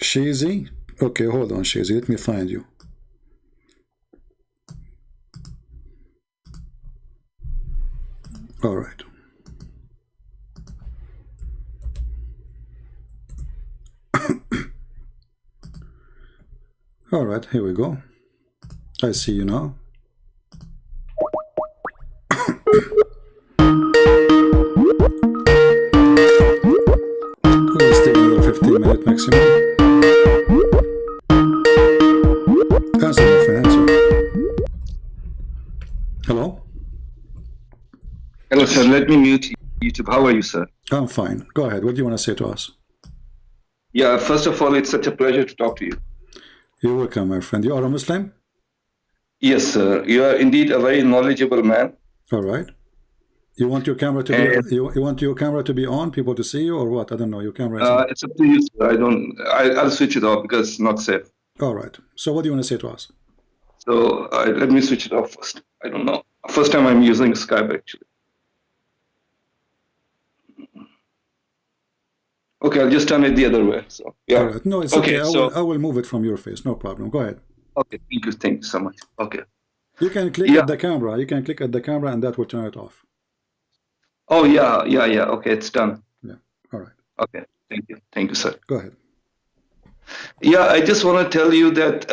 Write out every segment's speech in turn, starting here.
Shazy? Okay, hold on, Shazy. Let me find you. All right. All right, here we go. I see you now. We'll stay another 15 minutes maximum. Answer, my friend, answer. Hello? Hello, sir. Let me mute YouTube. How are you, sir? I'm fine. Go ahead. What do you want to say to us? Yeah, first of all, it's such a pleasure to talk to you. You're welcome, my friend. You are a Muslim? Yes, sir. You are indeed a very knowledgeable man. All right. You want your camera to be you want your camera to be on, people to see you, or what? I don't know. Your camera is on. It's up to you, sir. I'll switch it off because it's not safe. All right. So what do you want to say to us? So let me switch it off first. I don't know. First time I'm using Skype actually. Okay, I'll just turn it the other way. So yeah. All right. No, it's okay. I will move it from your face. No problem. Go ahead. Okay. Thank you so much. Okay. You can click at the camera. You can click at the camera, and that will turn it off. Oh yeah. Okay, it's done. Yeah. All right. Okay. Thank you, sir. Go ahead. Yeah, I just want to tell you that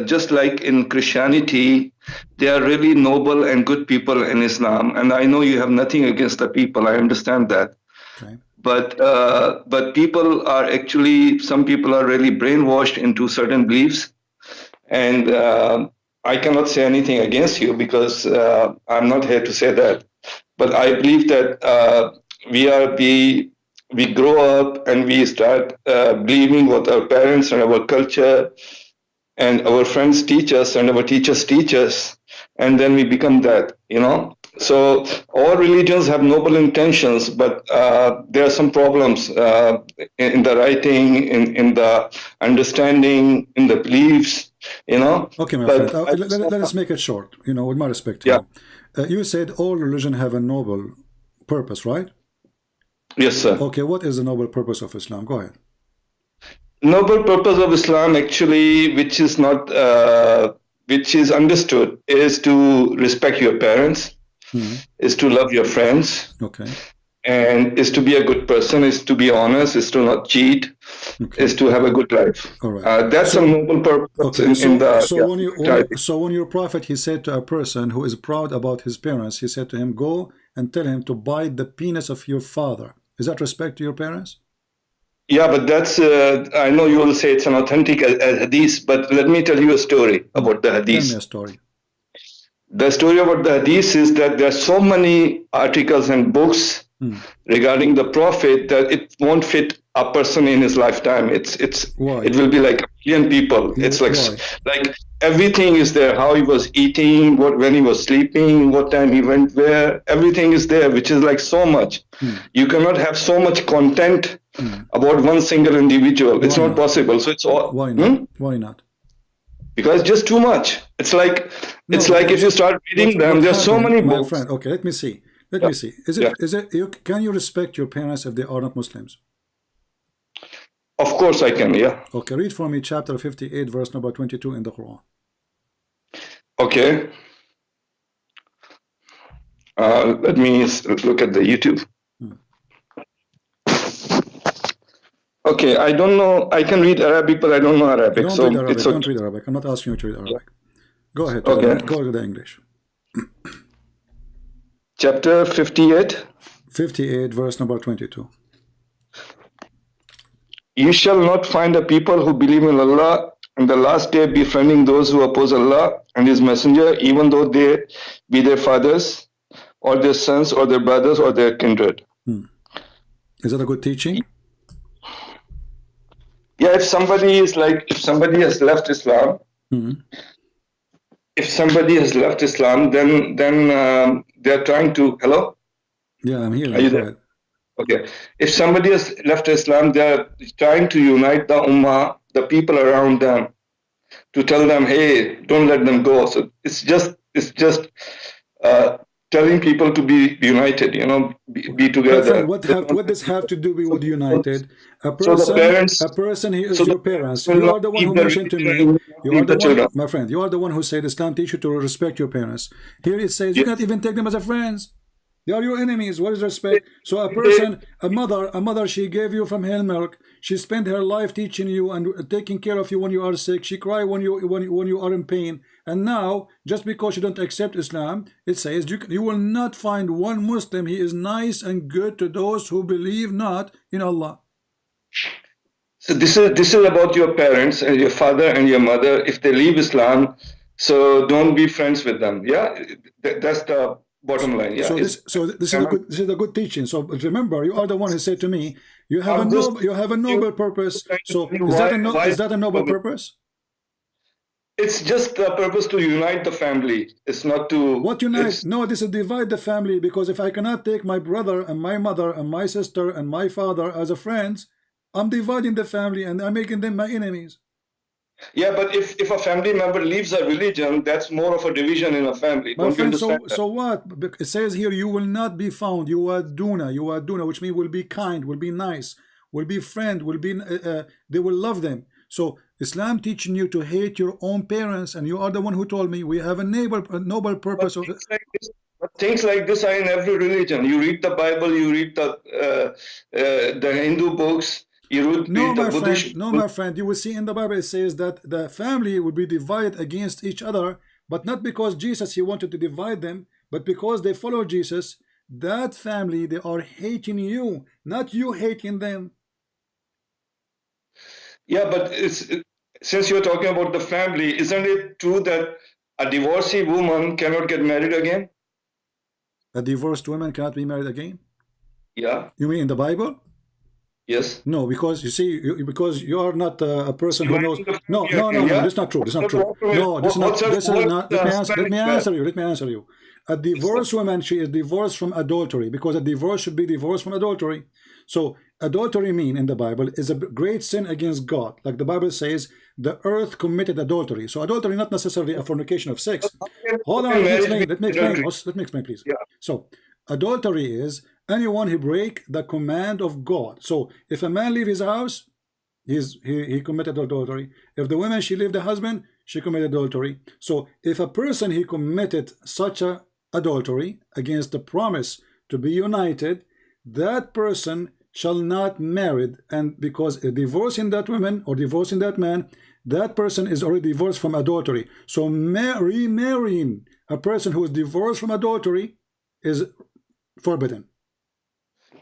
just like in Christianity, they are really noble and good people in Islam, and I know you have nothing against the people. I understand that. Okay. But people are actually, some people are really brainwashed into certain beliefs, and I cannot say anything against you because I'm not here to say that. But I believe that we grow up and we start believing what our parents and our culture and our friends teach us and our teachers teach us, and then we become that, you know. So all religions have noble intentions, but there are some problems in the writing, in the understanding, in the beliefs, you know. Okay, my friend. Let us make it short, you know, with my respect to you. You said all religion have a noble purpose, right? Yes, sir. Okay, what is the noble purpose of Islam? Go ahead. Noble purpose of Islam, actually, which is not, which is understood, is to respect your parents, is to love your friends, okay, and is to be a good person, is to be honest, is to not cheat, okay, is to have a good life. All right. That's a noble purpose in the. So when your prophet, he said to a person who is proud about his parents, he said to him, go and tell him to bite the penis of your father. Is that respect to your parents? Yeah, but that's, I know you will say it's an authentic hadith, but let me tell you a story about the hadith. Tell me a story. The story about the hadith is that there are so many articles and books regarding the prophet that it won't fit a person in his lifetime. It will be like a million people. It's like everything is there. How he was eating, when he was sleeping, what time he went where. Everything is there, which is like so much. You cannot have so much content about one single individual. It's not possible. So it's all. Why not? Why not? Because just too much. It's like if you start reading them, there's so many books. My friend, okay, let me see. Let me see. Can you respect your parents if they are not Muslims? Of course I can, yeah. Okay, read for me chapter 58, verse number 22 in the Quran. Okay. Let me look at the YouTube. Okay, I don't know. I can read Arabic, but I don't know Arabic. Don't read Arabic. I'm not asking you to read Arabic. Go ahead. Go to the English. Chapter 58. 58, verse number 22. You shall not find a people who believe in Allah and the last day befriending those who oppose Allah and His Messenger, even though they be their fathers or their sons or their brothers or their kindred. Is that a good teaching? Yeah, if somebody has left Islam, then they're trying to. Hello? Yeah, I'm here. Are you there? Okay. If somebody has left Islam, they're trying to unite the Ummah, the people around them, to tell them, hey, don't let them go. So it's just telling people to be united, you know, be My together. friend, what does have to do with united? So the parents, A person he is so the your parents parents. will You not are the one leave who the mentioned to religion, me. will not You are leave the the one, children. my friend. You are the one who said Islam teach you to respect your parents. Here it says you Yes. can't even take them as a friends. They are your enemies. What is respect? So They, a mother, she gave you from her milk. She spent her life teaching you and taking care of you when you are sick. She cry when you are in pain. And now, just because you don't accept Islam, it says you will not find one Muslim. He is nice and good to those who believe not in Allah. so this is about your parents and your father and your mother. If they leave Islam, so don't be friends with them. Yeah, that's the bottom line. Yeah, This is a good teaching. So remember, you are the one who said to me, you have a I'm just noble purpose. trying to So tell you why is that a noble purpose? it's just the purpose to unite the family. It's not to. What unite? It's No, this is divide the family, because if I cannot take my brother and my mother and my sister and my father as a friends, I'm dividing the family and I'm making them my enemies. yeah, but if a family member leaves a religion, that's more of a division in a family. My Don't you friend, understand that? so what? It says here, you will not be found. You are duna, which means will be kind, will be nice, will be friend, will be. They will love them. So Islam teaching you to hate your own parents, and you are the one who told me we have a noble But purpose of. things like this are in every religion. You read the Bible, you read the Hindu books, you No, read the my friend. Buddhist No, books. my friend. You will see in the Bible it says that the family will be divided against each other, but not because Jesus he wanted to divide them, but because they follow Jesus. That family they are hating you, not you hating them. Yeah, but since you're talking about the family, isn't it true that a divorcee woman cannot get married again? A divorced woman cannot be married again. Yeah. You mean in the Bible? Yes. No, because you see, because you are not a person who knows. Dividing the No, family no, no, again. no. Yeah. That's not true. That's not But true. No, this is not. This is what's not. the Let Hispanic me man? answer you. Let me answer you. A divorced woman, she is divorced from adultery, because a divorce should be divorced from adultery. So adultery mean in the Bible is a great sin against God. Like the Bible says, the earth committed adultery. So adultery not necessarily a fornication of sex. Hold How on, can let me marriage explain. be Let me explain. adultery? Let me explain, please. Yeah. So adultery is anyone who break the command of God. So if a man leave his house, he committed adultery. If the woman she leave the husband, she committed adultery. So if a person he committed such a adultery against the promise to be united, that person shall not marry, and because divorcing that woman or divorcing that man, that person is already divorced from adultery. So remarrying a person who is divorced from adultery is forbidden.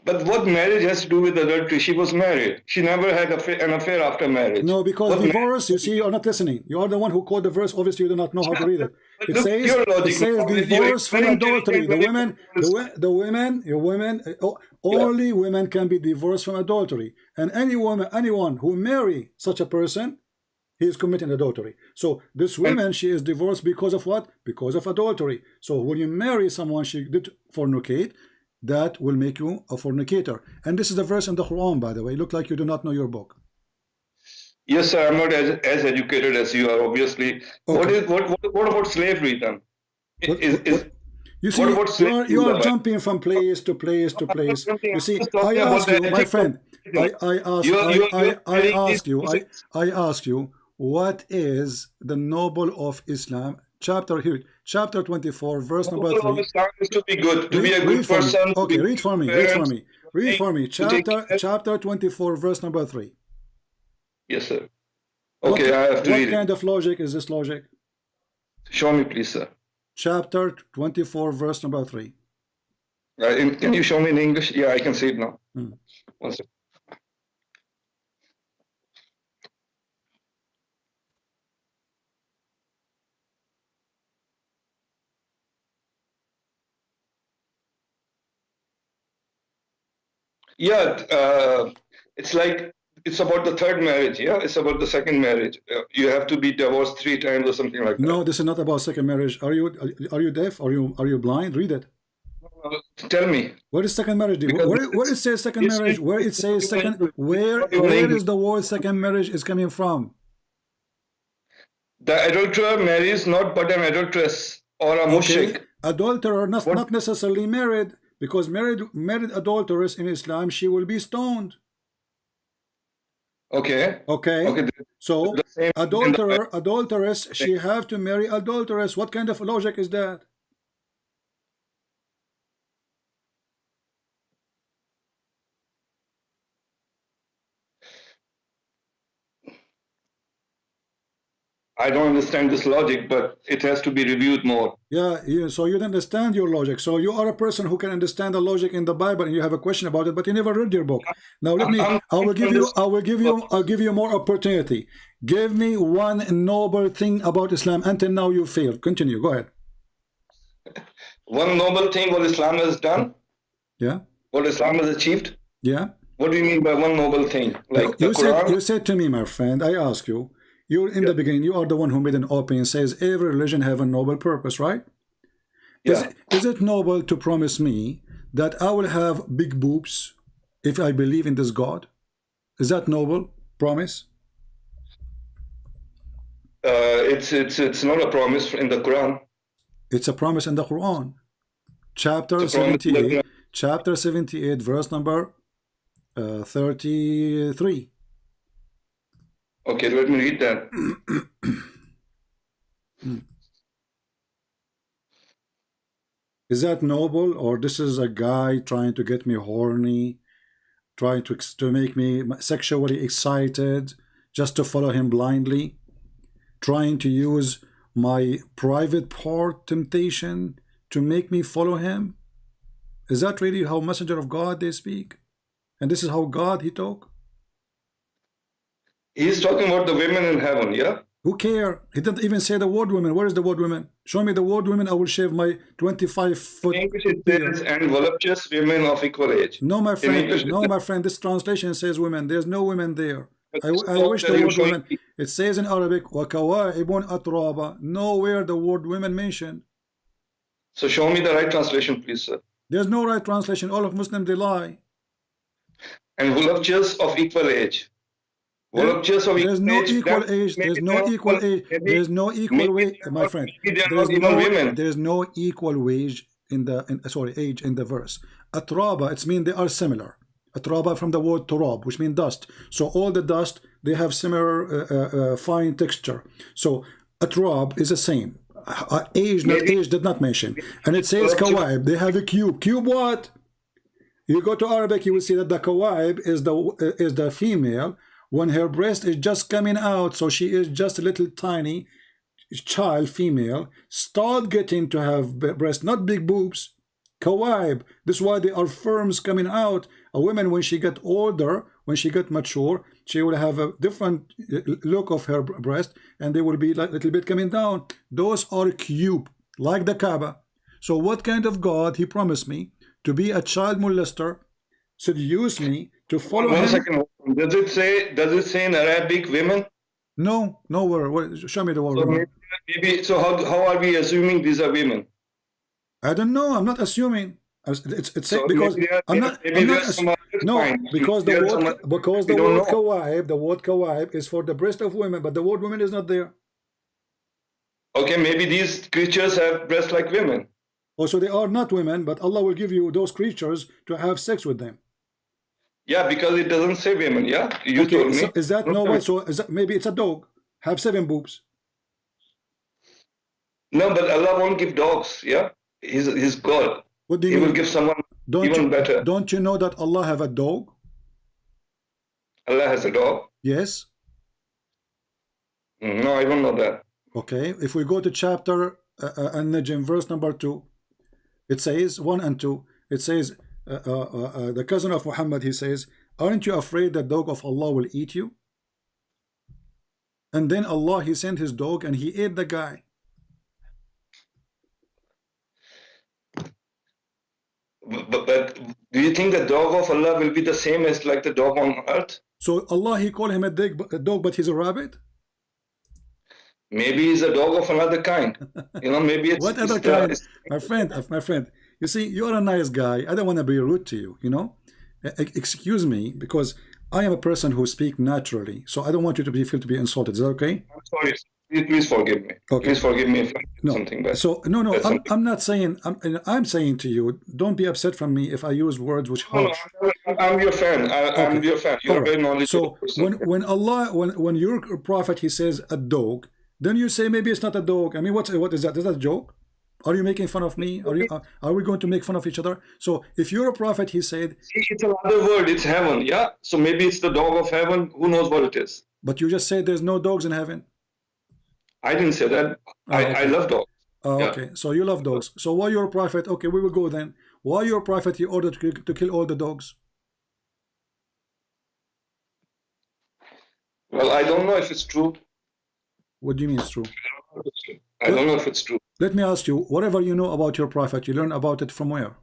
But what marriage has to do with adultery? She was married. She never had an affair after marriage. No, because What divorce, you see, you're not listening. You are the one who quote the verse. Obviously, you do not know how to read it. It Look, says, your logic now. You divorce from explained adultery. everything very well. Yeah. Only women can be divorced from adultery. And anyone who marry such a person, he is committing adultery. So this And woman, she is divorced because of what? Because of adultery. So when you marry someone, she did fornicate, that will make you a fornicator. And this is the verse in the Quran, by the way. Look like you do not know your book. yes, sir, I'm not as educated as you are, obviously. Okay. What about slavery then? What? You What see, about slavery you in the are Bible? jumping from place to place to I'm not place. jumping, You I'm see, just I talking about ask the you, my ethics of friend, religion. I You're carrying ask these you, concepts. I ask you, what is the noble of Islam? Chapter 24, verse The number goal of 3. Islam is to be good, to be a Read good for me. person, to be Okay, good read for to me. parents, Read for me. to take care. Chapter 24, verse number 3. Yes, sir. What Okay, I have to what read it. kind of logic is this logic? Show me, please, sir. Chapter 24, verse number 3. Can you show me in English? Yeah, I can see it now. Hmm. One second. Yeah, it's like it's about the third marriage. Yeah, it's about the second marriage. You have to be divorced 3 times or something like that. No, this is not about second marriage. Are you deaf? Are you blind? Read it. Tell me, What is second marriage? because Where it says second marriage? Where it says second? Where is the word second marriage is coming from? the adulterer marries not but an adulteress or a Okay, mushrik. Adulterer, not, What? not necessarily married, because married adulteress in Islam, she will be stoned. Okay. Okay, Okay. so The same in the Bible. adulteress, she have to marry adulteress. What kind of logic is that? I don't understand this logic, but it has to be reviewed more. Yeah, so you don't understand your logic. So you are a person who can understand the logic in the Bible, and you have a question about it, but you never read your book. Now let me. I'm I will give you. understand. I'll give you more opportunity. Give me one noble thing about Islam. Until now, you failed. Continue. Go ahead. One noble thing what Islam has done, Yeah. what Islam has achieved. Yeah. What do you mean by one noble thing? Like the You Quran? said to me, my friend. I ask you. You're in the beginning. You are the one who made an opening. Says every religion have a noble purpose, right? Yeah. Is it noble to promise me that I will have big boobs if I believe in this God? Is that noble promise? It's not a promise in the Quran. It's a promise in the Quran. Chapter It's a promise in the 78, Quran. chapter 78, verse number 33. Okay, let me read that. Is that noble, or this is a guy trying to get me horny, trying to make me sexually excited, just to follow him blindly, trying to use my private part temptation to make me follow him? Is that really how messenger of God they speak? And this is how God he talk? He's talking about the women in heaven, yeah? Who care? He didn't even say the word women. Where is the word women? Show me the word women. I will shave my 25-foot In English it beard. says, and voluptuous women of equal age. No, my In friend. English, No, my friend. This translation says women. There's no women there. I wish that the you're word showing women. It says in Arabic, وَكَوَاعِبٌ أَتْرَابًا. Nowhere the word women mentioned. So show me the right translation, please, sir. There's no right translation. All of Muslims, they lie. And voluptuous of equal age. Voluptuous of There's equal no age. equal That age. maybe There's they no are equal all, age. maybe, There's no equal maybe wage, they are my all, friend. maybe they are There's not even no. women. There's no equal wage in the. Age in the verse. Atraba. It's mean they are similar. Atraba from the word turab, which means dust. So all the dust they have similar fine texture. So atrab is the same. Age, not Maybe age, did not mention. And it says voluptuous. kawaib. They have a cube. Cube what? You go to Arabic, you will see that the kawaib is the female when her breast is just coming out, so she is just a little tiny child, female, start getting to have breast, not big boobs. Kawaib. This is why they are firms coming out. A woman, when she get older, when she get mature, she will have a different look of her breast, and they will be like a little bit coming down. Those are cube, like the Kaaba. So what kind of God he promised me to be a child molester, seduce me to follow One him? second. Does it say in Arabic women? No, nowhere. Show me the word So women. maybe so how are we assuming these are women? I don't know. I'm not assuming. It's So because maybe I'm not. maybe there's some other No, kind. because the There's word some other because we the don't word know. kawaib, is for the breast of women, but the word women is not there. Okay, maybe these creatures have breasts like women. Also, they are not women, but Allah will give you those creatures to have sex with them. Yeah, because it doesn't say women. Yeah, you Okay, told so me. is that Not noble? women. So is that, maybe it's a dog, have 7 boobs. No, but Allah won't give dogs. Yeah, He's God. What do you He will mean? give someone even better. Don't you know that Allah have a dog? Allah has a dog. Yes. No, I don't know that. Okay, if we go to chapter An-Najm, verse number 2, it says 1 and 2. It says the cousin of Muhammad, he says, aren't you afraid that dog of Allah will eat you? And then Allah, he sent his dog and he ate the guy. But do you think the dog of Allah will be the same as like the dog on earth? So Allah, he called him a dog, but he's a rabbit? Maybe he's a dog of another kind. You know, maybe it's What other kind? My friend, you see, you're a nice guy. I don't want to be rude to you, you know? Excuse me, because I am a person who speaks naturally, so I don't want you to feel to be insulted. Is that okay? I'm sorry. Please forgive me. Okay. Please forgive me if I did No. something bad. So no, That's something. I'm not saying. I'm saying to you, don't be upset from me if I use words which No, harsh. I'm your fan. I'm Okay. your fan. You're All a very right. knowledgeable So person. when your prophet he says a dog, then you say maybe it's not a dog. I mean, what is that? Is that a joke? Are you making fun of me? Are we going to make fun of each other? So if you're a prophet, he said, See, it's another word. It's heaven. Yeah. So maybe it's the dog of heaven. Who knows what it is? but you just said there's no dogs in heaven. I didn't say that. I Okay. love dogs. Yeah. Okay. So you love dogs. So why you're a prophet? Okay, we will go then. Why you're a prophet? You ordered to kill all the dogs. Well, I don't know if it's true. What do you mean it's true? I don't know if it's true. Let me ask you, whatever you know about your prophet, you learn about it from where?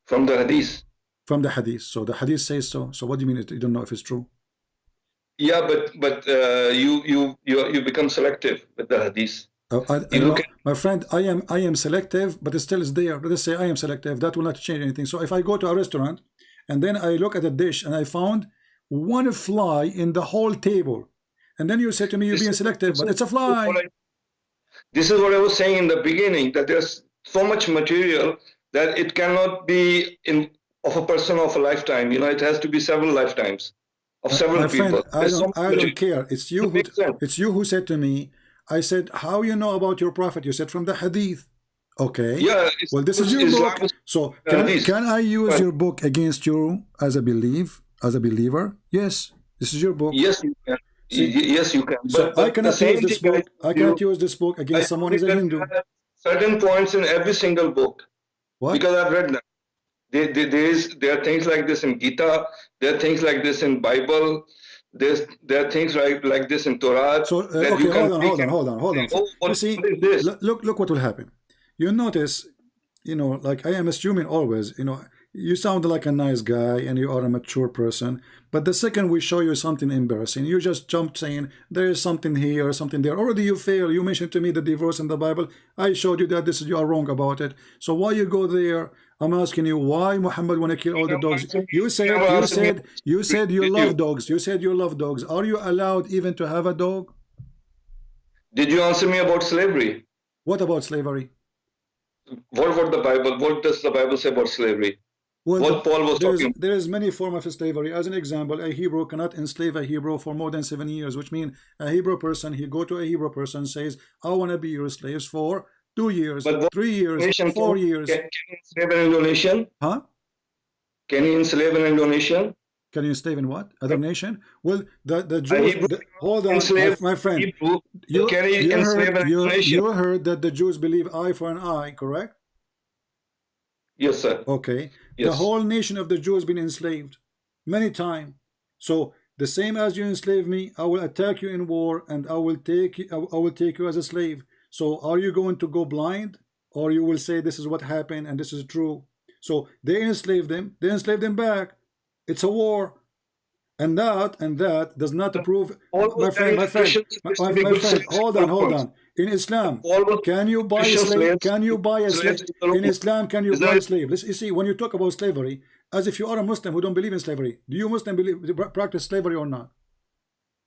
From the Hadith. From the Hadith. So the Hadith says so. So what do you mean you don't know if it's true? Yeah, but you become selective with the Hadith. My friend, I am selective, but it still is there. Let's say I am selective. That will not change anything. So if I go to a restaurant and then I look at a dish and I found one fly in the whole table, and then you say to me you're being selective, but it's a fly. This is what I was saying in the beginning, that there's so much material that it cannot be of a person of a lifetime. It has to be several lifetimes of several people. I don't care. It's you who said to me, I said, how you know about your prophet? You said from the Hadith. Okay. Yeah. Well, this is your book. So can I use your book against you as a believer? Yes. This is your book. Yes, you can. Yes, you can. So I cannot use this book. I cannot use this book against someone who's a Hindu. Certain points in every single book. What? Because I've read them. There are things like this in Gita. There are things like this in Bible. There are things like this in Torah. So okay, hold on. You see, look what will happen. You notice, like I am assuming always, you sound like a nice guy and you are a mature person, but the second we show you something embarrassing, you just jump saying there is something here, something there. Already you fail. You mentioned to me the divorce in the Bible. I showed you that you are wrong about it. So why you go there? I'm asking you why Muhammad want to kill all the dogs. You said you love dogs. You said you love dogs. Are you allowed even to have a dog? Did you answer me about slavery? What about slavery? What does the Bible say about slavery? Well, what Paul was talking. There is many forms of slavery. As an example, a Hebrew cannot enslave a Hebrew for more than 7 years, which means a Hebrew person, he go to a Hebrew person, says, I want to be your slaves for 2 years, 3 years, 4 years. Can you enslave an Indonesian? Huh? Can you enslave an Indonesian? Can you enslave in what? Other nation? Well, the Jews... hold on, my friend. Hebrew, you heard that the Jews believe eye for an eye, correct? Yes, sir. Okay. Yes. The whole nation of the Jews been enslaved many times. So the same as you enslave me, I will attack you in war and I will take you as a slave. So are you going to go blind, or you will say this is what happened and this is true? So they enslaved them back. It's a war. And that does not approve. My friend, hold on. In Islam, can you buy a slave? Can you buy a slave? In Islam, can you buy a slave? You see, when you talk about slavery, as if you are a Muslim who don't believe in slavery, do you Muslim practice slavery or not?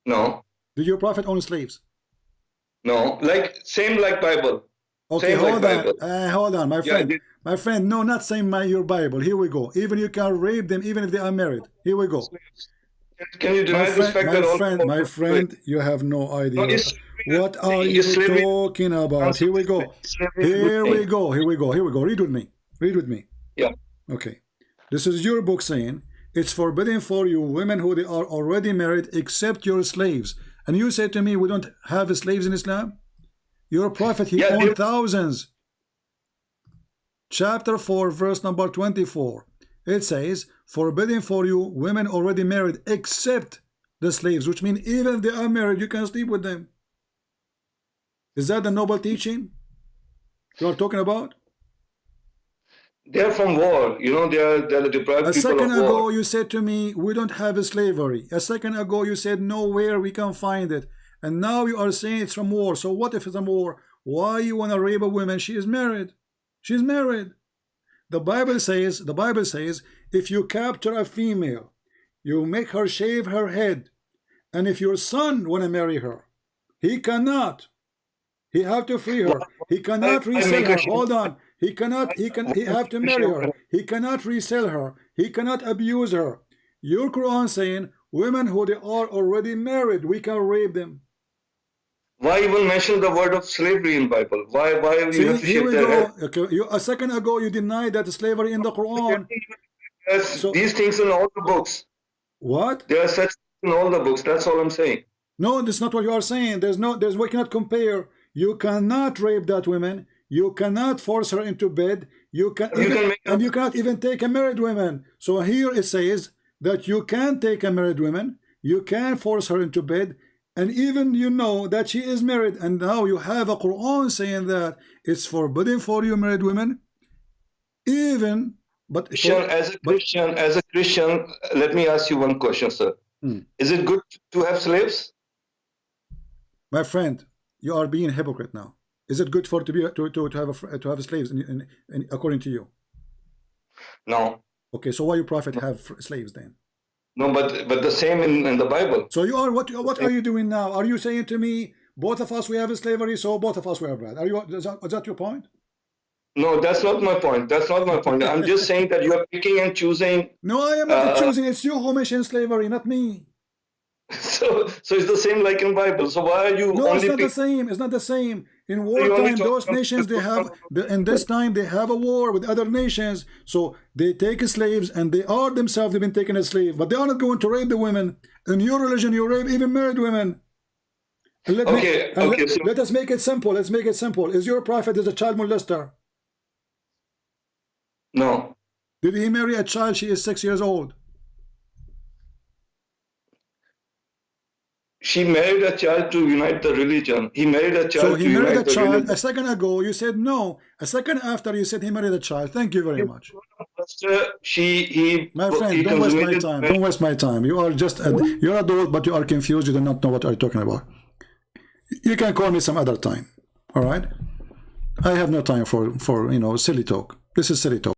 No. Do your prophet own slaves? No. Same like Bible. Okay, hold on, my friend. Yeah, my friend, no, not same your Bible. Here we go. Even you can rape them, even if they are married. Here we go. Can you deny this fact my friend, you have no idea. What are you talking about? Here we go. Here we go. Read with me. Yeah. Okay. This is your book saying it's forbidden for you women who they are already married except your slaves. And you say to me we don't have slaves in Islam? Your prophet, he owned thousands. Chapter 4, verse number 24. It says, forbidden for you women already married except the slaves, which means even if they are married, you can sleep with them. Is that the noble teaching you are talking about? They're from war. They're the deprived people of war. A second ago, you said to me, we don't have a slavery. A second ago, you said, nowhere we can find it. And now you are saying it's from war. So what if it's from war? Why you want to rape a woman? She is married. She's married. The Bible says, if you capture a female, you make her shave her head. And if your son want to marry her, He cannot. He have to free her. He cannot I resell make a her. share. Hold on. He cannot. He have to marry her. He cannot resell her. He cannot abuse her. Your Quran saying women who they are already married, we can rape them. Why even mention the word of slavery in Bible? Why you See, have to here shake we their go. head? Okay, a second ago you denied that slavery in the Quran. Yes, So these things in all the books. what? There are such things in all the books. That's all I'm saying. No, that's not what you are saying. We cannot compare. You cannot rape that woman. You cannot force her into bed. You cannot even take a married woman. So here it says that you can take a married woman. You can force her into bed, and even you know that she is married. And now you have a Quran saying that it's forbidden for you married women. Even, but as a Christian, let me ask you one question, sir. Is it good to have slaves? My friend, you are being a hypocrite now. Is it good for to have slaves according to you? No. Okay, so why your prophet have slaves then? No, but the same in the Bible. So you are what are you doing now? Are you saying to me both of us we have slavery, so both of us we are bad? Is that your point? No, that's not my point. That's not my point. I'm just saying that you are picking and choosing. No, I am not choosing. It's you who mentioned slavery, not me. So it's the same like in Bible. So why are you No, only it's not the same. It's not the same. In wartime, those nations in this time they have a war with other nations, so they take slaves, and they are themselves they've been taken as slaves, but they are not going to rape the women. In your religion, you rape even married women. And let us make it simple. Let's make it simple. Is your prophet a child molester? No. Did he marry a child? She is 6 years old. She married a child to unite the religion. He married a child to unite the religion. A second ago you said no. A second after you said he married a child. Thank you very much. My friend, don't waste my time. Don't waste my time. You are just you're adult, but you are confused. You do not know what I'm talking about. You can call me some other time. All right. I have no time for silly talk. This is silly talk.